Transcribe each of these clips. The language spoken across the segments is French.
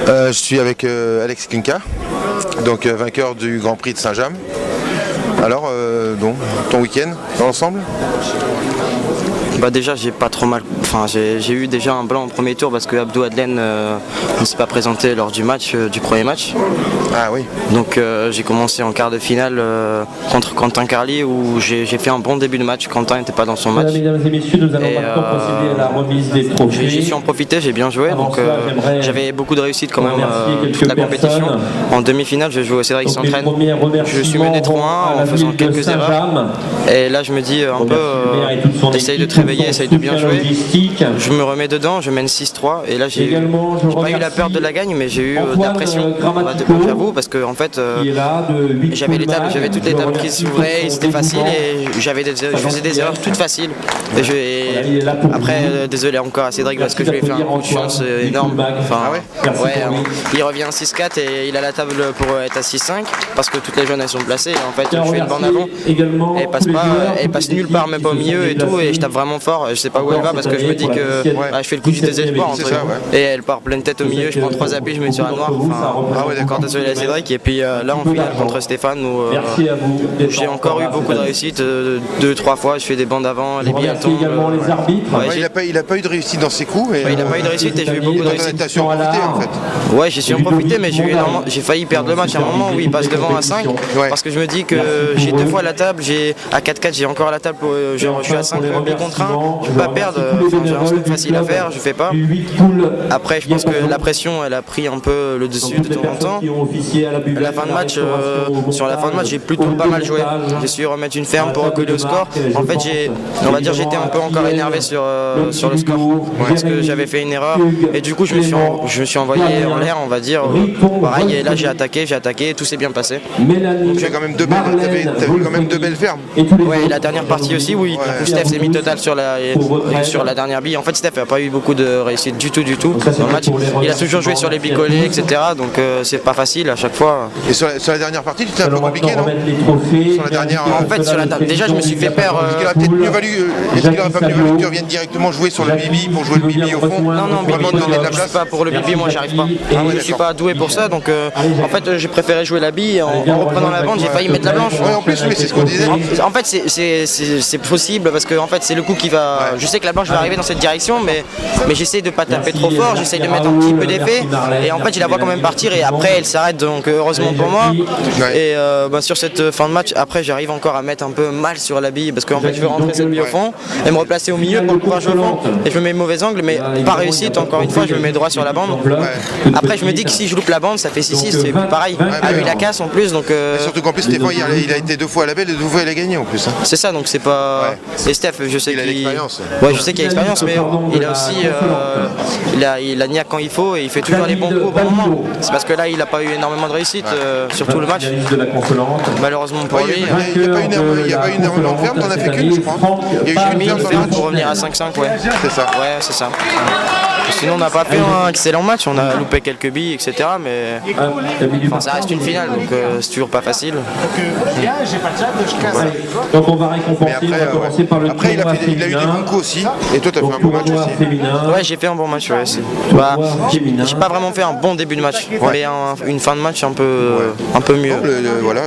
Je suis avec Alex Kinka, donc vainqueur du Grand Prix de Saint-James. Alors, donc, ton week-end dans l'ensemble? Bah déjà j'ai pas trop mal, enfin j'ai eu déjà un blanc au premier tour parce que Abdou Adlen ne s'est pas présenté lors du match, du premier match. Ah oui. Donc j'ai commencé en quart de finale contre Quentin Carly où j'ai fait un bon début de match. Quentin n'était pas dans son match. Mesdames et messieurs, nous allons maintenant procéder à la remise des trophées. J'ai su en profiter, j'ai bien joué, donc j'avais beaucoup de réussite quand même toute la compétition. En demi-finale, je joue au Cédric s'entraîne. Je suis mené 3-1 en faisant quelques erreurs. Et là je me dis un peu, essaye de te réveiller, essaye de bien jouer. Je me remets dedans, je mène 6-3 et là j'ai pas eu la peur de la gagne, mais j'ai eu de la pression, j'avoue, parce que en fait j'avais toutes les tables qui s'ouvraient, c'était facile et je faisais des erreurs toutes faciles. Après désolé encore à Cédric parce que je lui ai fait un coup de chance énorme. Enfin, il revient à 6-4 et il a la table pour être à 6-5 parce que toutes les jaunes elles sont placées et en fait je fais une bande avant et elle passe nulle part, même pas au milieu et tout, et je tape vraiment fort, je sais pas où elle va parce que je me dis que je fais le coup du désespoir et elle part pleine tête au milieu, je prends 3 appuis, je mets sur la noire. D'accord, désolé à Cédric. Et puis là en finale contre Stéphane où j'ai encore eu beaucoup de réussite, 2-3 fois je fais des bandes avant, les billes tombent. Il a pas eu de réussite dans ses coups. Il n'a pas eu de réussite et j'ai eu beaucoup de réussite. T'as su en profiter en fait. Ouais, j'ai su en profiter, mais j'ai failli perdre le match à un moment où il passe devant à 5 parce que je me dis que j'ai 2 fois la table, à 4-4 j'ai encore la table, je suis à 5 billes contre 1, je peux pas perdre, j'ai un truc facile à faire, je fais pas. Après je pense que la pression elle a pris un peu le dessus de temps en temps. La fin de match, sur la fin de match j'ai plutôt pas mal joué, j'ai su remettre une ferme pour recoller au score. En fait on va dire j'étais un peu encore énervé sur le score parce que j'avais fait une erreur et du coup je me suis envoyé en l'air, on va dire pareil, et là j'ai attaqué, tout s'est bien passé. Donc tu as quand même t'as vu quand même 2 belles fermes. Ouais, et la dernière partie aussi où Steph s'est mis total sur la dernière bille. En fait Steph n'a pas eu beaucoup de réussite du tout dans le match. Il a toujours joué sur les billes collées, etc. Donc c'est pas facile à chaque fois. Et sur la dernière partie, tu t'es un peu compliqué, non? Sur la dernière. En fait, déjà je me suis fait peur. Est-ce qu'il aurait peut-être mieux valu, que tu reviennes directement jouer sur le bibi pour jouer le bibi au fond? Non, bibi, je suis pas pour le bibi, moi j'y arrive pas. Je suis pas doué pour ça, donc en fait j'ai préféré jouer la bille. En reprenant la bande, j'ai failli mettre la blanche. Ouais, en plus, oui, c'est ce qu'on disait. En fait, c'est possible parce que en fait c'est le coup qui va. Je sais que la blanche va arriver dans cette direction, mais j'essaie de pas taper trop fort, j'essaie de mettre un petit peu d'effet. Et en fait, je la vois quand même partir et après elle s'arrête, donc heureusement pour moi. Et sur cette fin de match, après j'arrive encore à mettre un peu mal sur la bille parce qu'en fait je veux rentrer cette bille au fond et me replacer au milieu pour pouvoir jouer au fond. Et je me mets mauvais angle, mais pas réussite. Encore une fois, je me mets droit sur la bande. Après, je me dis que si je loupe la bande, ça fait 6-6, c'est pareil. Lui la casse en plus, donc. Surtout qu'en plus Stéphane il a été 2 fois à la belle et 2 fois il a gagné en plus. C'est ça, donc c'est pas. Et Steph, je sais qu'il a l'expérience. Ouais, je sais qu'il a l'expérience, mais il a aussi, il a niaque quand il faut et il fait toujours les bons coups au bon moment. C'est parce que là, il a pas eu énormément de réussite sur tout le match. Malheureusement pour lui. Il n'y a pas eu énormément de ferme, t'en as fait qu'une, je crois. Il y a eu une ferme pour revenir à 5-5, ouais. C'est ça. Ouais, c'est ça. Sinon, on n'a pas fait un excellent match, on a loupé quelques billes, etc. Mais ça reste une finale, donc c'est toujours pas facile. Donc on va récompenser, on va commencer par le après, il a eu des bons coups aussi, et toi tu as fait un bon match aussi. Ouais, j'ai fait un bon match, ouais. J'ai pas vraiment fait un bon début de match, mais une fin de match un peu mieux. Voilà,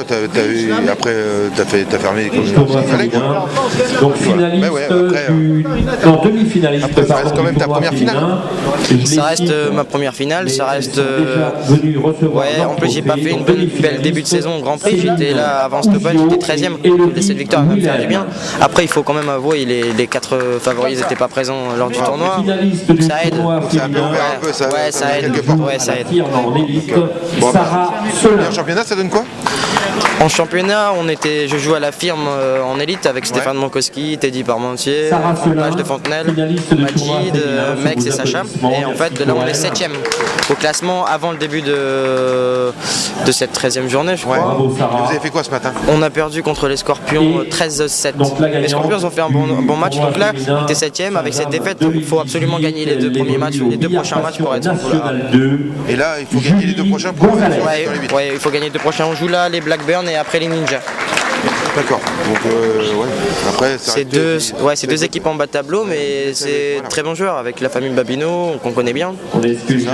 après t'as fermé comme il fallait. Donc finaliste demi-finaliste. Après, ça reste quand même ta première finale. Ça reste ma première finale, ça reste. Ouais, en plus j'ai pas fait une belle début de saison au Grand Prix, j'étais là avant Stoppel, j'étais 13ème, cette victoire va me faire du bien. Après il faut quand même avouer, les 4 favoris n'étaient pas présents lors du tournoi, donc ça aide. Ça a ouvert un peu, ça aide. Ouais, ça aide. En championnat ça donne quoi? En championnat, je joue à la firme en élite avec Stéphane Monkowski, Teddy Parmentier, Page de Fontenelle, Majid, Mex et Sacha. Et en fait, là, on est 7ème au classement avant le début de cette 13e journée, je crois. Vous avez fait quoi ce matin? On a perdu contre les Scorpions 13-7. Les Scorpions ont fait un bon match, donc là, on était 7ème. Avec cette défaite, il faut absolument gagner les 2 premiers matchs, les 2 prochains matchs pour être. Et là, il faut gagner les 2 prochains pour être dans les 8. Ouais, il faut gagner les 2 prochains. On joue là les Blackburn et après les Ninjas. D'accord. Donc ouais. Après, c'est deux équipes en bas de tableau, mais c'est très bons joueurs avec la famille Babino qu'on connaît bien. Et puis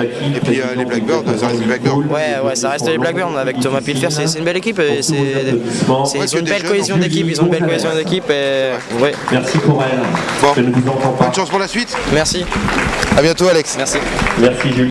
les Blackbirds, ça reste les Blackbirds. Ouais, ça reste les Blackbirds avec Thomas Pilfer, c'est une belle équipe. Et ils ont une belle cohésion d'équipe. Ouais. Merci pour elle. Bon. Bonne chance pour la suite. Merci. À bientôt Alex. Merci. Merci Julie.